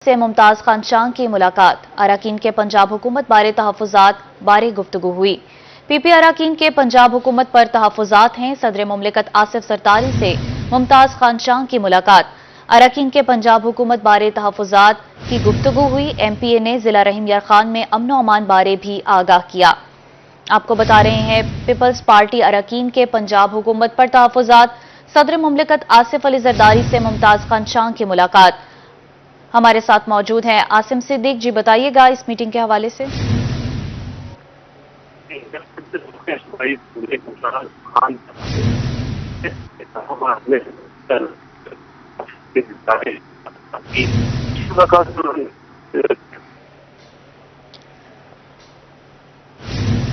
سے ممتاز خان چاند کی ملاقات، اراکین کے پنجاب حکومت بارے تحفظات بارے گفتگو ہوئی۔ پی پی اراکین کے پنجاب حکومت پر تحفظات ہیں، صدر مملکت آصف زرداری سے ممتاز خان چاند کی ملاقات، اراکین کے پنجاب حکومت بارے تحفظات کی گفتگو ہوئی۔ ایم پی اے نے ضلع رحیم یار خان میں امن و امان بارے بھی آگاہ کیا۔ آپ کو بتا رہے ہیں پیپلز پارٹی اراکین کے پنجاب حکومت پر تحفظات، صدر مملکت آصف علی زرداری سے ممتاز خان چاند کی ملاقات۔ ہمارے ساتھ موجود ہیں عاصم صدیق جی، بتائیے گا اس میٹنگ کے حوالے سے۔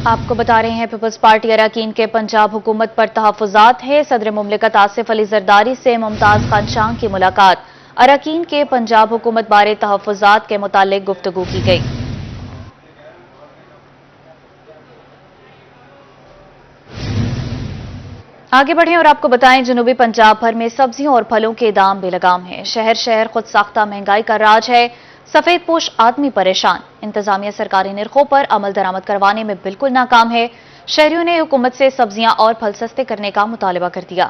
آپ کو بتا رہے ہیں پیپلز پارٹی اراکین کے پنجاب حکومت پر تحفظات ہے، صدر مملکت آصف علی زرداری سے ممتاز خان چاند کی ملاقات، اراکین کے پنجاب حکومت بارے تحفظات کے متعلق گفتگو کی گئی۔ آگے بڑھیں اور آپ کو بتائیں جنوبی پنجاب بھر میں سبزیوں اور پھلوں کے دام بے لگام ہیں۔ شہر شہر خود ساختہ مہنگائی کا راج ہے، سفید پوش آدمی پریشان، انتظامیہ سرکاری نرخوں پر عمل درآمد کروانے میں بالکل ناکام ہے۔ شہریوں نے حکومت سے سبزیاں اور پھل سستے کرنے کا مطالبہ کر دیا۔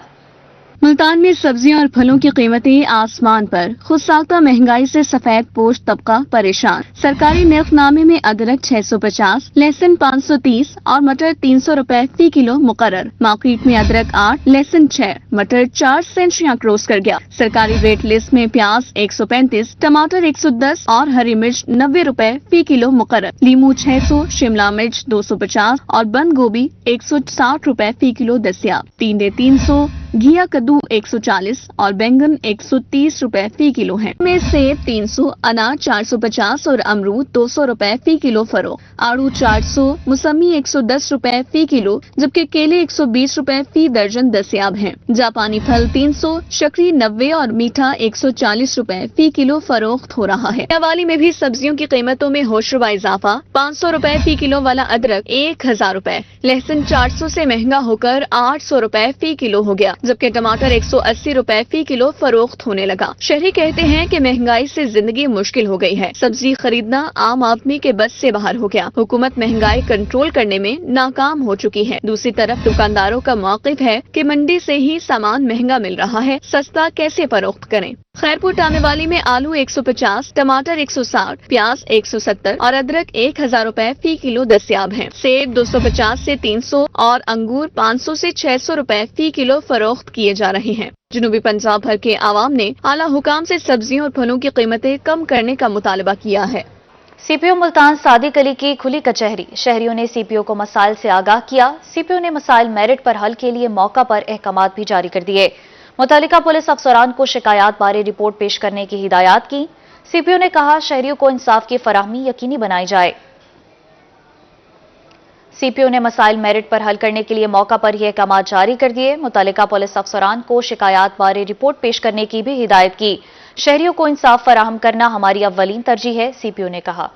ملتان میں سبزیاں اور پھلوں کی قیمتیں آسمان پر، خود ساختہ مہنگائی سے سفید پوش طبقہ پریشان۔ سرکاری نرخ نامے میں ادرک 650، لہسن 530 اور مٹر 300 روپے فی کلو مقرر۔ مارکیٹ میں ادرک 8، لہسن 6، مٹر 4 سینچیاں کروس کر گیا۔ سرکاری ریٹ لسٹ میں پیاز 135، ٹماٹر 110 اور ہری مرچ 90 روپے فی کلو مقرر۔ لیمو 600، شملہ مرچ 250 اور بند گوبھی 160 روپے فی کلو دستیاب۔ ٹینڈے 300، گھیا کدو 140 اور بینگن 130 روپے فی کلو ہیں۔ میں سیب 300، انار 450 اور امرود 200 روپے فی کلو فروخت۔ آڑو 400، موسمی 110 روپے فی کلو، جبکہ کیلے 120 روپے فی درجن دستیاب ہیں۔ جاپانی پھل 300، شکری 90 اور میٹھا 140 روپے فی کلو فروخت ہو رہا ہے۔ حوالی میں بھی سبزیوں کی قیمتوں میں ہوشربا اضافہ، 500 روپے فی کلو والا ادرک 1000 روپے، لہسن 400 سے مہنگا ہو کر 800 روپے فی کلو ہو گیا، جبکہ ٹماٹر 180 روپے فی کلو فروخت ہونے لگا۔ شہری کہتے ہیں کہ مہنگائی سے زندگی مشکل ہو گئی ہے، سبزی خریدنا عام آدمی کے بس سے باہر ہو گیا۔ حکومت مہنگائی کنٹرول کرنے میں ناکام ہو چکی ہے۔ دوسری طرف دکانداروں کا موقف ہے کہ منڈی سے ہی سامان مہنگا مل رہا ہے، سستا کیسے فروخت کریں۔ خیرپور ٹانے والی میں آلو 150، ٹماٹر 160، پیاز 170 اور ادرک 1000 روپے فی کلو دستیاب ہیں۔ سیب 250 سے 300 اور انگور 500 سے 600 روپے فی کلو فروخت کیے جا رہے ہیں۔ جنوبی پنجاب بھر کے عوام نے اعلیٰ حکام سے سبزیوں اور پھلوں کی قیمتیں کم کرنے کا مطالبہ کیا ہے۔ سی پی او ملتان صادق علی کی کھلی کچہری، شہریوں نے سی پی او کو مسائل سے آگاہ کیا۔ سی پی او نے مسائل میرٹ پر حل کے لیے موقع پر احکامات بھی جاری کر دیے۔ متعلقہ پولیس افسران کو شکایات بارے رپورٹ پیش کرنے کی ہدایات کی۔ سی پی او نے کہا شہریوں کو انصاف کی فراہمی یقینی بنائی جائے۔ سی پی او نے مسائل میرٹ پر حل کرنے کے لیے موقع پر یہ احکامات جاری کر دیے۔ متعلقہ پولیس افسران کو شکایات بارے رپورٹ پیش کرنے کی بھی ہدایت کی۔ شہریوں کو انصاف فراہم کرنا ہماری اولین ترجیح ہے، سی پی او نے کہا۔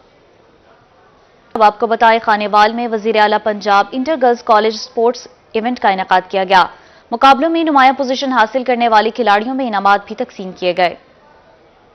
اب آپ کو بتائیں خانے وال میں وزیر اعلیٰ Punjab inter girls college sports event کا انعقاد کیا گیا۔ مقابلوں میں نمایاں پوزیشن حاصل کرنے والی کھلاڑیوں میں انعامات بھی تقسیم کیے گئے۔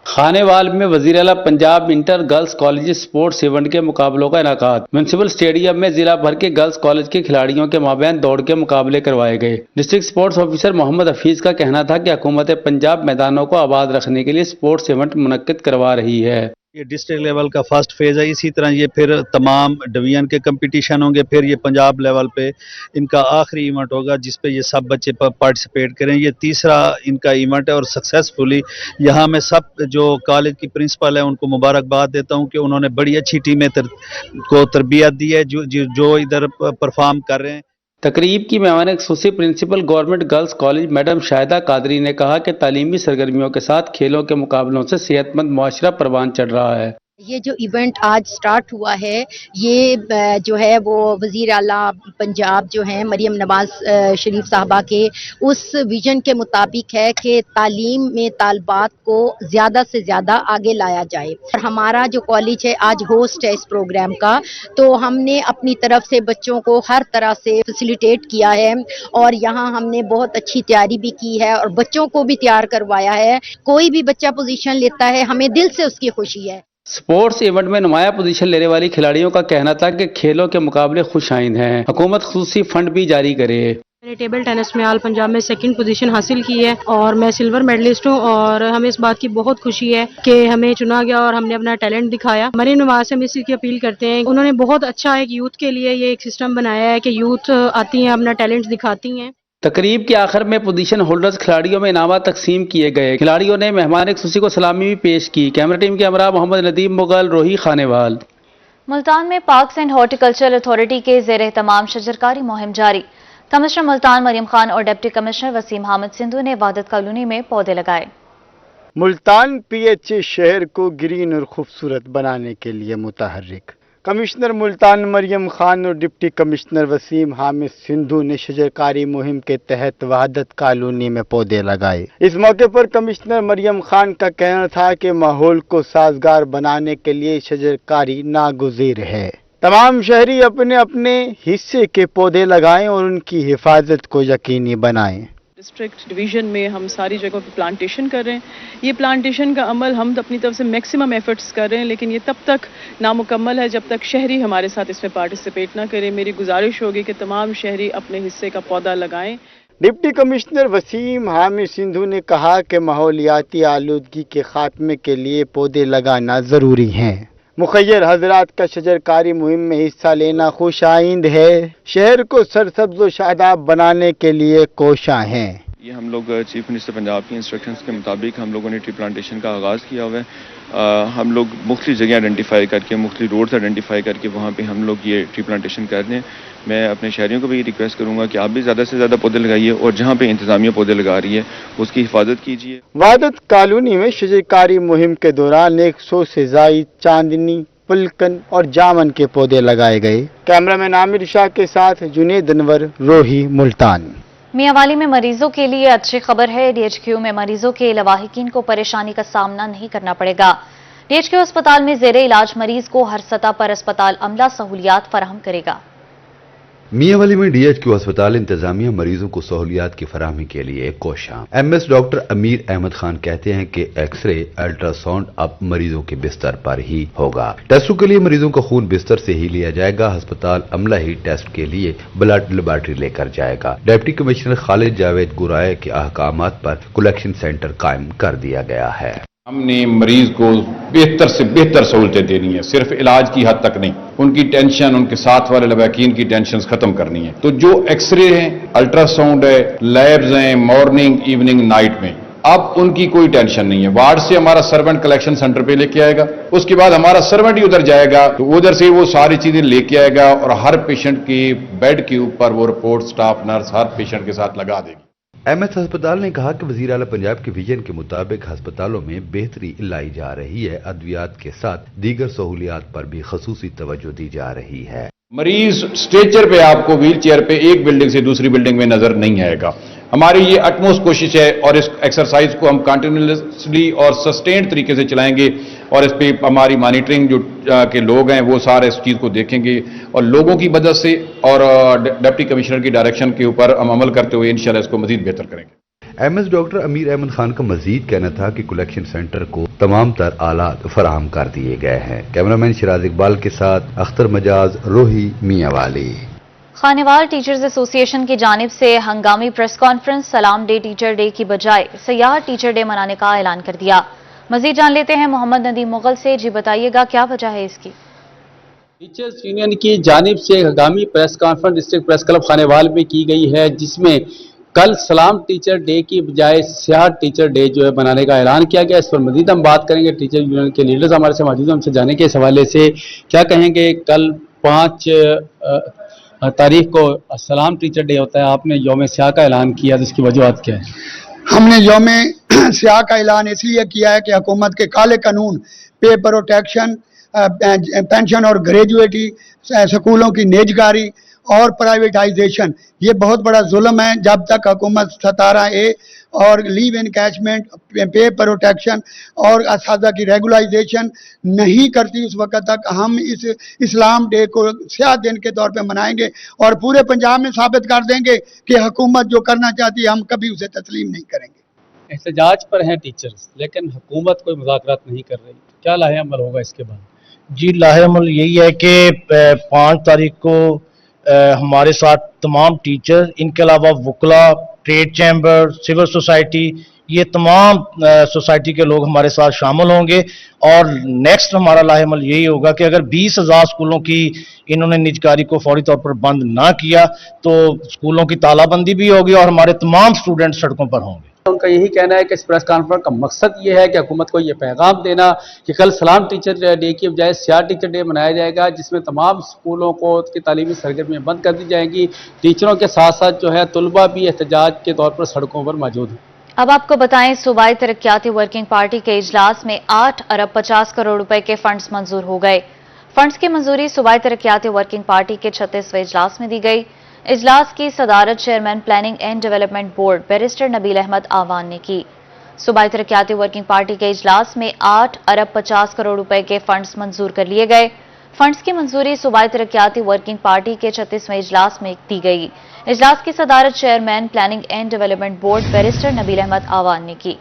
خانے وال میں وزیر اعلیٰ Punjab inter girls college sports event کے مقابلوں کا انعقاد۔ میونسپل اسٹیڈیم میں ضلع بھر کے گرلز کالج کے کھلاڑیوں کے مابین دوڑ کے مقابلے کروائے گئے۔ ڈسٹرکٹ سپورٹس آفیسر محمد حفیظ کا کہنا تھا کہ حکومت پنجاب میدانوں کو آباد رکھنے کے لیے سپورٹس ایونٹ منعقد کروا رہی ہے۔ یہ ڈسٹرکٹ لیول کا فرسٹ فیز ہے، اسی طرح یہ پھر تمام ڈویژن کے کمپٹیشن ہوں گے، پھر یہ پنجاب لیول پہ ان کا آخری ایونٹ ہوگا جس پہ یہ سب بچے پارٹیسپیٹ کریں۔ یہ تیسرا ان کا ایونٹ ہے اور سکسیسفلی یہاں میں سب جو کالج کی پرنسپل ہے ان کو مبارکباد دیتا ہوں کہ انہوں نے بڑی اچھی ٹیمیں کو تربیت دی ہے جو ادھر پرفارم کر رہے ہیں۔ تقریب کی مہمان خصوصی principal government girls college madam Shahida Qadri نے کہا کہ تعلیمی سرگرمیوں کے ساتھ کھیلوں کے مقابلوں سے صحت مند معاشرہ پروان چڑھ رہا ہے۔ یہ جو ایونٹ آج سٹارٹ ہوا ہے یہ جو ہے وہ وزیر اعلیٰ پنجاب جو ہیں مریم نواز شریف صاحبہ کے اس ویژن کے مطابق ہے کہ تعلیم میں طالبات کو زیادہ سے زیادہ آگے لایا جائے. اور ہمارا جو کالج ہے آج ہوسٹ ہے اس پروگرام کا، تو ہم نے اپنی طرف سے بچوں کو ہر طرح سے فیسیلیٹیٹ کیا ہے اور یہاں ہم نے بہت اچھی تیاری بھی کی ہے اور بچوں کو بھی تیار کروایا ہے. کوئی بھی بچہ پوزیشن لیتا ہے ہمیں دل سے اس کی خوشی ہے. اسپورٹس ایونٹ میں نمایاں پوزیشن لینے والی کھلاڑیوں کا کہنا تھا کہ کھیلوں کے مقابلے خوش آئند ہیں، حکومت خصوصی فنڈ بھی جاری کرے. میں نے ٹیبل ٹینس میں آل پنجاب میں سیکنڈ پوزیشن حاصل کی ہے اور میں سلور میڈلسٹ ہوں، اور ہمیں اس بات کی بہت خوشی ہے کہ ہمیں چنا گیا اور ہم نے اپنا ٹیلنٹ دکھایا. مریم نواز سے ہم اس چیز کی اپیل کرتے ہیں، انہوں نے بہت اچھا ایک یوتھ کے لیے یہ ایک سسٹم بنایا ہے کہ یوتھ آتی ہیں اپنا ٹیلنٹ دکھاتی ہیں. تقریب کے آخر میں پوزیشن ہولڈرز کھلاڑیوں میں انعامات تقسیم کیے گئے. کھلاڑیوں نے مہمان خصوصی کو سلامی بھی پیش کی. کیمرہ ٹیم کے ہمراہ محمد ندیم مغل، روحی خانیوال. ملتان میں پارکس اینڈ ہارٹیکلچر اتھارٹی کے زیر اہتمام شجرکاری مہم جاری. کمشنر ملتان مریم خان اور ڈپٹی کمشنر وسیم حامد سندھو نے وحدت کالونی میں پودے لگائے. ملتان پی ایچ اے شہر کو گرین اور خوبصورت بنانے کے لیے متحرک. کمشنر ملتان مریم خان اور ڈپٹی کمشنر وسیم حامد سندھو نے شجرکاری مہم کے تحت وحدت کالونی میں پودے لگائے. اس موقع پر کمشنر مریم خان کا کہنا تھا کہ ماحول کو سازگار بنانے کے لیے شجرکاری ناگزیر ہے. تمام شہری اپنے اپنے حصے کے پودے لگائیں اور ان کی حفاظت کو یقینی بنائیں. ڈسٹرکٹ ڈویژن میں ہم ساری جگہوں پہ پلانٹیشن کر رہے ہیں. یہ پلانٹیشن کا عمل ہم اپنی طرف سے میکسیمم ایفرٹس کر رہے ہیں، لیکن یہ تب تک نامکمل ہے جب تک شہری ہمارے ساتھ اس میں پارٹیسپیٹ نہ کریں. میری گزارش ہوگی کہ تمام شہری اپنے حصے کا پودا لگائیں. ڈپٹی کمشنر وسیم حامد سندھو نے کہا کہ ماحولیاتی آلودگی کے خاتمے کے لیے پودے لگانا ضروری ہیں. مخیر حضرات کا شجرکاری مہم میں حصہ لینا خوش آئند ہے. شہر کو سرسبز و شاداب بنانے کے لیے کوشاں ہیں. یہ ہم لوگ چیف منسٹر پنجاب کی انسٹرکشنز کے مطابق ہم لوگوں نے ٹری پلانٹیشن کا آغاز کیا ہوا ہے. ہم لوگ مختلف جگہیں آئیڈینٹیفائی کر کے، مختلف روڈز آئیڈینٹیفائی کر کے وہاں پہ ہم لوگ یہ ٹری پلانٹیشن کر دیں. میں اپنے شہریوں کو بھی ریکویسٹ کروں گا کہ آپ بھی زیادہ سے زیادہ پودے لگائیے اور جہاں پہ انتظامیہ پودے لگا رہی ہے اس کی حفاظت کیجیے. وحدت کالونی میں شجرکاری مہم کے دوران 100 سے زائد چاندنی، پلکن اور جامن کے پودے لگائے گئے. کیمرہ مین عامر شاہ کے ساتھ جنید انور، روحی، ملتان. میاں والی میں مریضوں کے لیے اچھی خبر ہے. ڈی ایچ کیو میں مریضوں کے لواحقین کو پریشانی کا سامنا نہیں کرنا پڑے گا. ڈی ایچ کیو اسپتال میں زیر علاج مریض کو ہر سطح پر اسپتال عملہ سہولیات فراہم کرے گا. میاں والی میں ڈی ایچ کیو اسپتال انتظامیہ مریضوں کو سہولیات کی فراہمی کے لیے کوشاں. ایم ایس ڈاکٹر امیر احمد خان کہتے ہیں کہ ایکس رے، الٹرا ساؤنڈ اب مریضوں کے بستر پر ہی ہوگا. ٹیسٹوں کے لیے مریضوں کا خون بستر سے ہی لیا جائے گا. ہسپتال عملہ ہی ٹیسٹ کے لیے بلڈ لیبارٹری لے کر جائے گا. ڈپٹی کمشنر خالد جاوید گرائے کے احکامات پر کلیکشن سینٹر قائم کر دیا گیا ہے. ہم نے مریض کو بہتر سے بہتر سہولتیں دینی ہیں، صرف علاج کی حد تک نہیں. ان کی ٹینشن، ان کے ساتھ والے لواحقین کی ٹینشنز ختم کرنی ہے. تو جو ایکس رے ہیں، الٹرا ساؤنڈ ہے، لیبز ہیں، مارننگ، ایوننگ، نائٹ میں، اب ان کی کوئی ٹینشن نہیں ہے. وارڈ سے ہمارا سرونٹ کلیکشن سینٹر پہ لے کے آئے گا. اس کے بعد ہمارا سرونٹ ہی ادھر جائے گا تو ادھر سے وہ ساری چیزیں لے کے آئے گا اور ہر پیشنٹ کے بیڈ کے اوپر وہ رپورٹ سٹاف نرس ہر پیشنٹ کے ساتھ لگا دے گی. ایم ایس ہسپتال نے کہا کہ وزیر اعلیٰ پنجاب کے ویژن کے مطابق ہسپتالوں میں بہتری لائی جا رہی ہے. ادویات کے ساتھ دیگر سہولیات پر بھی خصوصی توجہ دی جا رہی ہے. مریض اسٹریچر پہ آپ کو ویل چیئر پہ ایک بلڈنگ سے دوسری بلڈنگ میں نظر نہیں آئے گا. ہماری یہ اٹموسٹ کوشش ہے اور اس ایکسرسائز کو ہم کنٹینیوسلی اور سسٹینڈ طریقے سے چلائیں گے اور اس پہ ہماری مانیٹرنگ جو کے لوگ ہیں وہ سارے اس چیز کو دیکھیں گے اور لوگوں کی مدد سے اور ڈپٹی کمشنر کی ڈائریکشن کے اوپر ہم عمل کرتے ہوئے انشاءاللہ اس کو مزید بہتر کریں گے. ایم ایس ڈاکٹر امیر احمد خان کا مزید کہنا تھا کہ کلیکشن سینٹر کو تمام تر آلات فراہم کر دیے گئے ہیں. کیمرامین شراز اقبال کے ساتھ اختر مجاز، روحی، میاں والی. خانیوال ٹیچرز ایسوسی ایشن کی جانب سے ہنگامی پریس کانفرنس سلام ڈے ٹیچر ڈے کی بجائے سیاح ٹیچر ڈے منانے کا اعلان کر دیا. مزید جان لیتے ہیں محمد ندیم مغل سے. جی بتائیے گا کیا وجہ ہے اس کی؟ ٹیچرز یونین کی جانب سے ہنگامی press conference district press club Khanewal میں کی گئی ہے، جس میں کل سلام ٹیچر ڈے کی بجائے سیاح ٹیچر ڈے جو ہے بنانے کا اعلان کیا گیا. اس پر مزید ہم بات کریں گے. ٹیچر یونین کے لیڈرز ہمارے سے موجود ہیں، ہم سے جانے کے اس حوالے سے کیا کہیں گے. کل 5 تاریخ کو سلام ٹیچر ڈے ہوتا ہے، آپ نے یوم سیاح کا اعلان کیا، اس کی وجوہات کیا ہے؟ ہم نے یوم स्याह का ऐलान इसलिए किया है कि हुकूमत के काले कानून, पे प्रोटेक्शन, पेंशन और ग्रेजुएटी, स्कूलों की निजकारी और प्राइवेटाइजेशन, ये बहुत बड़ा जुल्म है। जब तक हुकूमत 17A और लीव इनकैशमेंट, पे प्रोटेक्शन और असादा की रेगुलाइजेशन नहीं करती, उस वक्त तक हम इस इस्लाम डे को स्याह दिन के तौर पे मनाएंगे और पूरे पंजाब में साबित कर देंगे कि हुकूमत जो करना चाहती है हम कभी उसे तस्लीम नहीं करेंगे। एहतजाज पर हैं टीचर्स, लेकिन हुकूमत कोई मुज़ाकरात नहीं कर रही, क्या लाहे अमल होगा इसके बाद? जी, लाहे अमल यही है कि 5 तारीख को हमारे साथ तमाम टीचर, इनके अलावा वकला, ट्रेड चैम्बर, सिविल सोसाइटी, ये तमाम सोसाइटी के लोग हमारे साथ शामिल होंगे। और नेक्स्ट हमारा लाहेमल यही होगा कि अगर 20,000 स्कूलों की इन्होंने निजकारी को फौरी तौर पर बंद ना किया तो स्कूलों की तालाबंदी भी होगी और हमारे तमाम स्टूडेंट सड़कों पर होंगे। उनका यही कहना है कि इस प्रेस कॉन्फ्रेंस का मकसद ये है कि हुकूमत को ये पैगाम देना कि कल सलाम टीचर डे की बजाय स्याह टीचर डे मनाया जाएगा, जिसमें तमाम स्कूलों को की तालीमी सरगर्मियाँ बंद कर दी जाएंगी। टीचरों के साथ साथ जो है तलबा भी एहतजाज के तौर पर सड़कों पर मौजूद हैं। अब आपको बताएं, सूबाई तरक्याती वर्किंग पार्टी के इजलास में 8 अरब 50 करोड़ रुपए के फंड्स मंजूर हो गए। फंड्स की मंजूरी सूबाई तरक्याती वर्किंग पार्टी के 36वें इजलास में दी गई। इजलास की सदारत chairman planning and development board barrister Nabeel Ahmad Awan ने की। सूबाई तरक्याती वर्किंग पार्टी के इजलास में 8 अरब 50 करोड़ रुपए के फंड्स मंजूर कर लिए गए। फंड्स की मंजूरी सूबाई तरक्याती वर्किंग पार्टी के 36वें इजलास में दी गई। इजलास की सदारत chairman planning and development board barrister Nabeel Ahmad Awan ने की।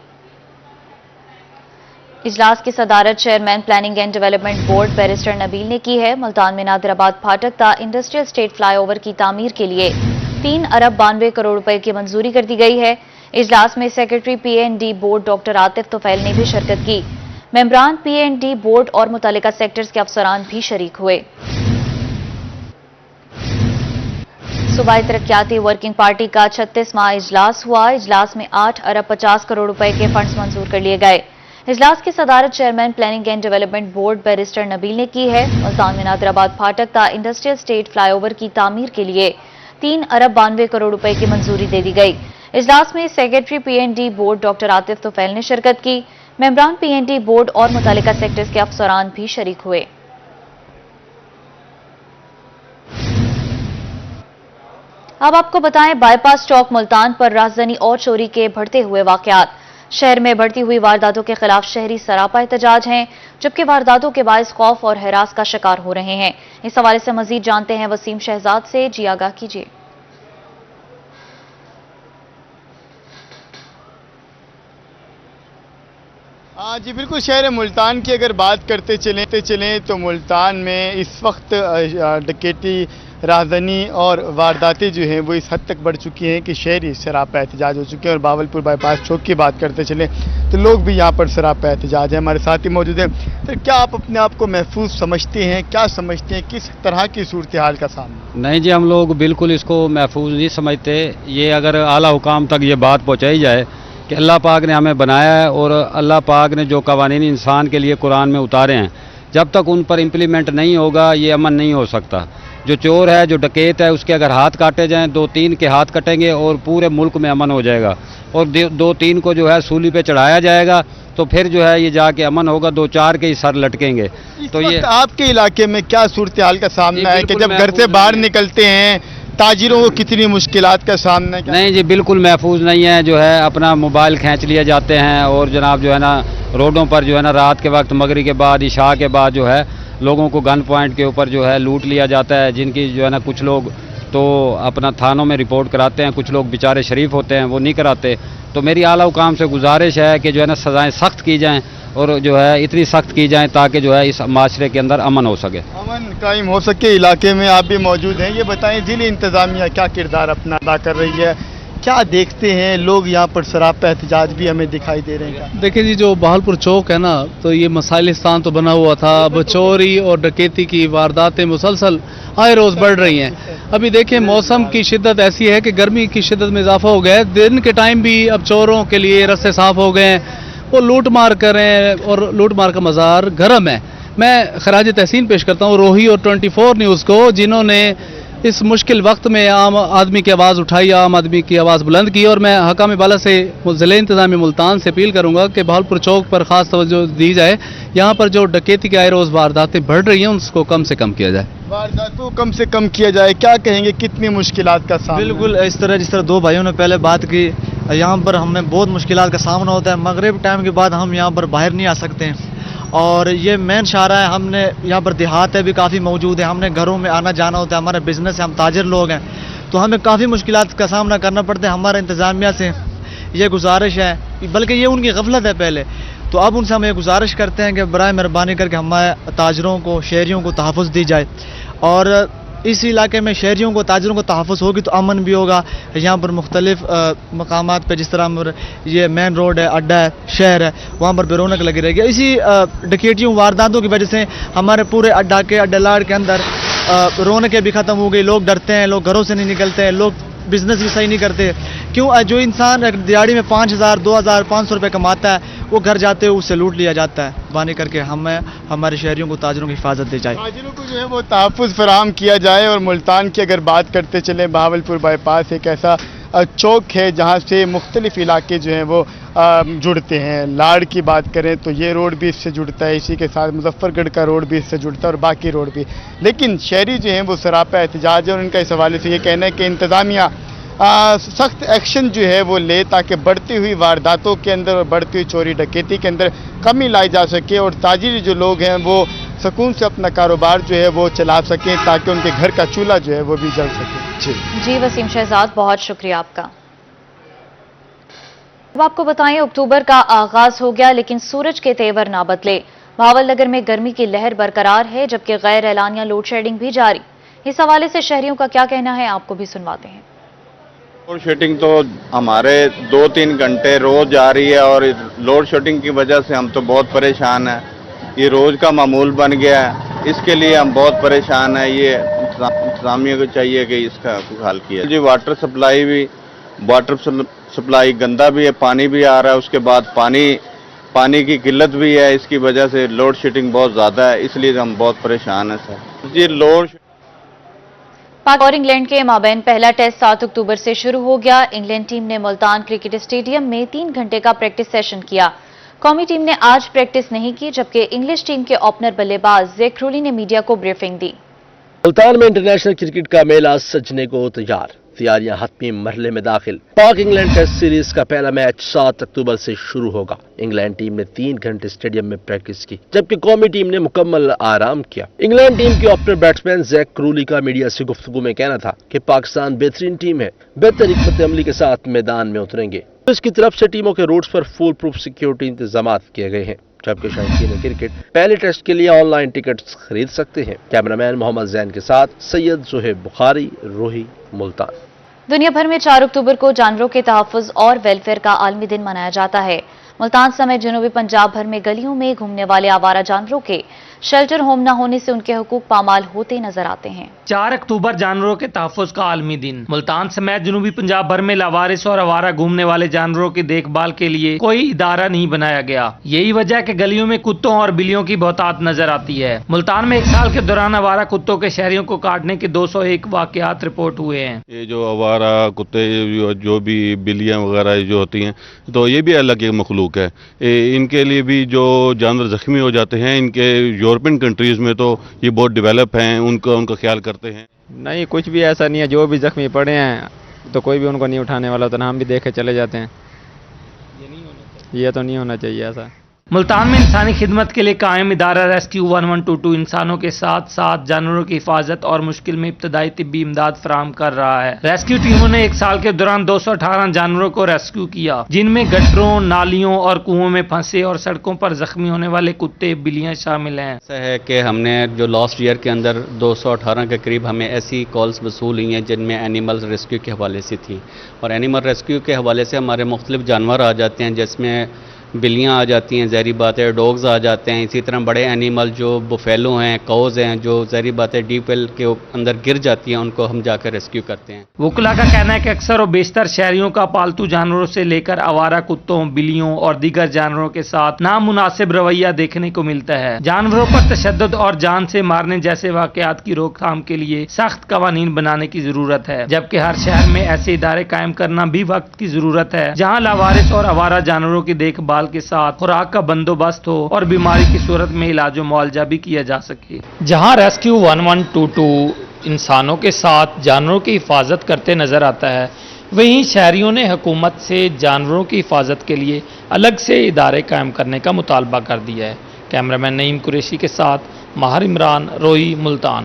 इजलास की सदारत chairman planning and development board barrister Nabeel ने की है। मुल्तान में नादिराबाद फाटक ता इंडस्ट्रियल स्टेट फ्लाईओवर की तामीर के लिए 3 अरब 92 करोड़ रुपए की मंजूरी कर दी गई है। इजलास में secretary PND board doctor Atif Tufail ने भी शिरकत की। मेंबरान PND बोर्ड और मुतल्लिका सेक्टर्स के अफसरान भी शरीक हुए। सूबाई तरक्याती वर्किंग पार्टी का 36वां इजलास हुआ। इजलास में 8 अरब 50 करोड़ रुपए के फंड्स मंजूर कर लिए गए। इजलास की सदारत chairman planning and development board barrister Nabeel ने की है। मुल्तान में नादिराबाद फाटक ता इंडस्ट्रियल स्टेट फ्लाईओवर की तामीर के लिए 3 अरब 92 करोड़ रुपए की मंजूरी दे दी गई। इजलास में secretary PND board doctor Atif Tufail ने शिरकत की। मेंबरान PND बोर्ड और मुतल्लिका सेक्टर्स के अफसरान भी शरीक हुए। अब आपको बताएं, बाईपास चौक मुल्तान पर राहजनी और चोरी के बढ़ते हुए वाकयात। शहर में बढ़ती हुई वारदातों के खिलाफ शहरी सरापा एहतजाज हैं, जबकि वारदातों के बायस खौफ और हरास का शिकार हो रहे हैं। इस हवाले से मजीद जानते हैं वसीम शहजाद से। जी आगाह कीजिए। जी बिल्कुल, शहर मुल्तान की अगर बात करते चलें तो मुल्तान में इस वक्त डकैती, राहजनी और वारदातें जो हैं वो इस हद तक बढ़ चुकी हैं कि शहरी सरापा एहतजाज हो चुके हैं। और बावलपुर बाईपास चौक की बात करते चलें तो लोग भी यहाँ पर सरापा एहतजाज है। हमारे साथ ही मौजूद हैं। तो क्या आप अपने आप को महफूज समझते हैं? क्या समझते हैं, किस तरह की सूरत हाल का सामना? नहीं जी, हम लोग बिल्कुल इसको महफूज नहीं समझते। ये अगर आला हुकाम तक ये बात पहुँचाई जाए कि अल्लाह पाक ने हमें बनाया है और अल्लाह पाक ने जो कवानीन इंसान के लिए कुरान में उतारे हैं, जब तक उन पर इम्प्लीमेंट नहीं होगा ये अमन नहीं हो सकता। जो चोर है, जो डकैत है, उसके अगर हाथ काटे जाएं, 2-3 के हाथ कटेंगे और पूरे मुल्क में अमन हो जाएगा। और 2-3 को जो है सूली पे चढ़ाया जाएगा तो फिर जो है ये जाके अमन होगा। 2-4 के ही सर लटकेंगे। तो ये आपके इलाके में क्या सूरत हाल का सामना है कि जब घर से बाहर निकलते हैं ताजिरों को कितनी मुश्किलात का सामना? नहीं जी, बिल्कुल महफूज नहीं है। जो है अपना मोबाइल खींच लिए जाते हैं और जनाब जो है ना रोडों पर जो है ना रात के वक्त मगरिब के बाद, इशा के बाद जो है लोगों को गन पॉइंट के ऊपर जो है लूट लिया जाता है। जिनकी जो है ना कुछ लोग तो अपना थानों में रिपोर्ट कराते हैं, कुछ लोग बेचारे शरीफ होते हैं वो नहीं कराते। तो मेरी आला हुकाम से गुजारिश है कि जो है ना सज़ाएँ सख्त की जाएँ और जो है इतनी सख्त की जाएँ ताकि जो है इस माशरे के अंदर अमन हो सके, अमन कायम हो सके। इलाके में आप भी मौजूद हैं, ये बताएं ज़िले इंतज़ामिया क्या किरदार अपना अदा कर रही है? क्या देखते हैं लोग यहाँ पर सरापा एहतजाज भी हमें दिखाई दे रहे हैं? देखिए जी, जो बहालपुर चौक है ना, तो ये मसाइलिस्तान तो बना हुआ था। अब चोरी और डकैती की वारदातें मुसलसल आए रोज़ बढ़ रही हैं। अभी देखिए मौसम की शिद्दत ऐसी है कि गर्मी की शिद्दत में इजाफा हो गया है। दिन के टाइम भी अब चोरों के लिए रास्ते साफ हो गए हैं, वो लूट मार कर रहे हैं और लूट मार का मज़ार गर्म है। मैं खराज तहसीन पेश करता हूँ रोही और 24 न्यूज़ को, जिन्होंने इस मुश्किल वक्त में आम आदमी की आवाज़ उठाई, आम आदमी की आवाज़ बुलंद की। और मैं हकाम बाला से ज़िला इंतज़ामिया मुल्तान से अपील करूँगा कि बहावलपुर चौक पर ख़ास तवज्जो दी जाए। यहाँ पर जो डकैती के आए रोज़ वारदातें बढ़ रही हैं उसको कम से कम किया जाए। वारदातों कम से कम किया जाए, क्या कहेंगे, कितनी मुश्किलात का सामना? बिल्कुल इस तरह जिस तरह दो भाइयों ने पहले बात की, यहाँ पर हमें बहुत मुश्किलात का सामना होता है। मगरिब टाइम के बाद हम यहाँ पर बाहर नहीं आ सकते हैं और ये मेन शाहरा है। हमने यहाँ पर देहात है भी काफ़ी मौजूद है, हमने घरों में आना जाना होता है, हमारा बिजनेस है, हम ताजर लोग हैं, तो हमें काफ़ी मुश्किलात का सामना करना पड़ता है। हमारे इंतज़ामिया से ये गुजारिश है, बल्कि ये उनकी गफलत है पहले, तो अब उनसे हम ये गुजारिश करते हैं कि बराए मेहरबानी करके हमारे ताजरों को, शहरियों को तहफ़्फ़ुज़ दी जाए। और इस इलाके में शहरियों को, ताजरों को तहफ़्फ़ुज़ होगी तो अमन भी होगा। यहाँ पर मुख्तलिफ मकामात पे जिस तरह ये मेन रोड है, अड्डा है, शहर है, वहाँ पर भी रौनक लगी रहेगी। इसी डकैतियों, वारदातों की वजह से हमारे पूरे अड्डा लाड़ के अंदर रौनकें भी ख़त्म हो गई। लोग डरते हैं, लोग घरों से नहीं निकलते हैं, लोग बिजनेस भी सही नहीं करते। क्यों? जो इंसान दिहाड़ी में 5,000, 2,000, 500 रुपये कमाता है, वो घर जाते हुए उससे लूट लिया जाता है। बानी करके हमें हमारे शहरियों को, ताजरों की हिफाजत दी जाए, ताजरों को जो है वो तहफ़्फ़ुज़ फराहम किया जाए। और मुल्तान की अगर बात करते चलें, बहावलपुर बाईपास एक ऐसा चौक है जहाँ से मुख्तलिफ इलाके जो हैं वो जुड़ते हैं। लाड़ की बात करें तो ये रोड भी इससे जुड़ता है, इसी के साथ मुजफ्फरगढ़ का रोड भी इससे जुड़ता है और बाकी रोड भी। लेकिन शहरी जो हैं वो सरापा एहतजाज है और उनका इस हवाले से ये कहना है कि इंतज़ामिया सख्त एक्शन जो है वो ले ताकि बढ़ती हुई वारदातों के अंदर और बढ़ती हुई चोरी डकैती के अंदर कमी लाई जा सके और ताजिर जो लोग हैं वो सुकून से अपना कारोबार जो है वो चला सकें ताकि उनके घर का चूल्हा जो है वो भी जल सके। जी वसीम शहजाद, बहुत शुक्रिया आपका। अब आपको बताएं, अक्टूबर का आगाज हो गया लेकिन सूरज के तेवर ना बदले। भावलनगर में गर्मी की लहर बरकरार है जबकि गैर एलानिया लोड शेडिंग भी जारी। इस हवाले से शहरियों का क्या कहना है, आपको भी सुनवाते हैं। लोड शेडिंग तो हमारे 2-3 घंटे रोज आ रही है और लोड शेडिंग की वजह से हम तो बहुत परेशान हैं। ये रोज का मामूल बन गया है, इसके लिए हम बहुत परेशान हैं। ये इंतज़ामिया को चाहिए कि इसका हल किया जी। वाटर सप्लाई गंदा भी है, पानी भी आ रहा है, उसके बाद पानी की किल्लत भी है, इसकी वजह से लोड शेडिंग बहुत ज़्यादा है, इसलिए हम बहुत परेशान हैं सर जी। पाक और इंग्लैंड के माबैन पहला टेस्ट 7 अक्टूबर से शुरू हो गया। इंग्लैंड टीम ने मुल्तान क्रिकेट स्टेडियम में 3 घंटे का प्रैक्टिस सेशन किया। कौमी टीम ने आज प्रैक्टिस नहीं की जबकि इंग्लिश टीम के ओपनर बल्लेबाज ज़ैक क्रूली ने मीडिया को ब्रीफिंग दी। मुल्तान में इंटरनेशनल क्रिकेट का मेला सजने को तैयार, तैयारियां हतमी मरहले में दाखिल। पाक इंग्लैंड टेस्ट सीरीज का पहला मैच 7 अक्टूबर से शुरू होगा। इंग्लैंड टीम ने 3 घंटे स्टेडियम में प्रैक्टिस की जबकि कौमी टीम ने मुकम्मल आराम किया। इंग्लैंड टीम के ओपनर बैट्समैन ज़ैक क्रूली का मीडिया से गुफ्तगू में कहना था कि पाकिस्तान बेहतरीन टीम है, बेहतर हिकमत अमली के साथ मैदान में उतरेंगे। इसकी तरफ से टीमों के रूट्स पर फुल प्रूफ सिक्योरिटी इंतजाम किए गए हैं जबकि शौकीन क्रिकेट पहले टेस्ट के लिए ऑनलाइन टिकट्स खरीद सकते हैं। कैमरामैन मोहम्मद जैन के साथ सैयद जोहेब बुखारी, रोही, मुल्तान। दुनिया भर में 4 अक्टूबर को जानवरों के तहफ़्फ़ुज़ और वेलफेयर का आलमी दिन मनाया जाता है। मुल्तान समेत जनूबी पंजाब भर में गलियों में घूमने वाले आवारा जानवरों के शेल्टर होम न होने से उनके हुकूक पामाल होते नजर आते हैं। 4 अक्टूबर जानवरों के तहफ़्फ़ुज़ का आलमी दिन। मुल्तान समेत जनूबी पंजाब भर में लावारिस और आवारा घूमने वाले जानवरों की देखभाल के लिए कोई इदारा नहीं बनाया गया। यही वजह कि गलियों में कुत्तों और बिल्लियों की बहुतायत नजर आती है। मुल्तान में 1 साल के दौरान आवारा कुत्तों के शहरियों को काटने के 201 वाक़यात रिपोर्ट हुए हैं। ये जो आवारा कुत्ते, जो भी बिल्लियाँ वगैरह जो होती हैं, तो ये भी अल्लाह की मखलूक है। इनके लिए भी जो जानवर जख्मी हो जाते हैं, इनके यूरोपियन कंट्रीज में तो ये बहुत डेवलप हैं, उनका ख्याल करते हैं। नहीं, कुछ भी ऐसा नहीं है। जो भी जख्मी पड़े हैं तो कोई भी उनको नहीं उठाने वाला, तो हम भी देख के चले जाते हैं। ये तो नहीं होना चाहिए ऐसा। मुल्तान में इंसानी खिदमत के लिए कायम इदारा रेस्क्यू 1122 इंसानों के साथ साथ जानवरों की हिफाजत और मुश्किल में इब्तदाई तिब्बी इमदाद फराहम कर रहा है। रेस्क्यू टीमों ने 1 साल के दौरान 218 जानवरों को रेस्क्यू किया, जिनमें गटरों, नालियों और कुओं में फंसे और सड़कों पर जख्मी होने वाले कुत्ते, बिल्लियां शामिल हैं। ऐसा है कि हमने जो लास्ट ईयर के अंदर 218 के करीब हमें ऐसी कॉल्स वसूल हुई हैं जिनमें एनिमल रेस्क्यू के हवाले से थी। और एनिमल रेस्क्यू के हवाले से हमारे मुख्तलिफ जानवर आ जाते हैं, जिसमें बिल्लियाँ आ जाती हैं, ज़ाहिर बात है डॉग्स आ जाते हैं, इसी तरह बड़े एनिमल जो बुफेलो हैं, काउज हैं, जो ज़ाहिर बात है डीप वेल के अंदर गिर जाती हैं, उनको हम जाकर रेस्क्यू करते हैं। वुकला का कहना है कि अक्सर और बेशतर शहरियों का पालतू जानवरों से लेकर आवारा कुत्तों, बिल्लियों और दीगर जानवरों के साथ नामुनासिब रवैया देखने को मिलता है। जानवरों पर तशद्दुद और जान से मारने जैसे वाकयात की रोकथाम के लिए सख्त कवानीन बनाने की जरूरत है, जबकि हर शहर में ऐसे इदारे कायम करना भी वक्त की जरूरत है जहाँ लावारिस और आवारा जानवरों की देखभाल के साथ खुराक का बंदोबस्त हो और बीमारी की सूरत में इलाज मुआवजा भी किया जा सके। जहां रेस्क्यू 1122 इंसानों के साथ जानवरों की हिफाजत करते नजर आता है, वहीं शहरियों ने हुकूमत से जानवरों की हिफाजत के लिए अलग से इदारे कायम करने का मुतालबा कर दिया है। कैमरामैन नईम कुरैशी के साथ माहिर इमरान, रोही, मुल्तान।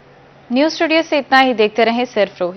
न्यूज स्टूडियो से इतना ही। देखते रहें सिर्फ रोही।